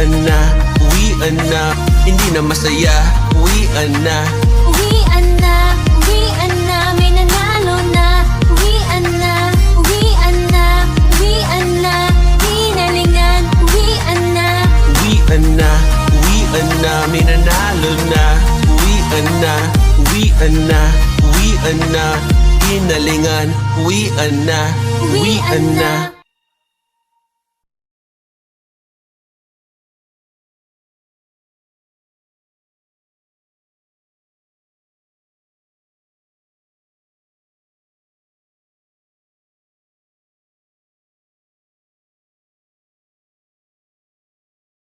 uwian na, uwian na. Hindi na masaya, uwian na. Uwian na, uwian na, may nanalo na. Uwian na, uwian na, uwian na. Hinalingan, uwian na. Uwian na, uwian na, may nanalo na. Uwian na, uwian na, uwian na. Hinalingan, uwian na, uwian na.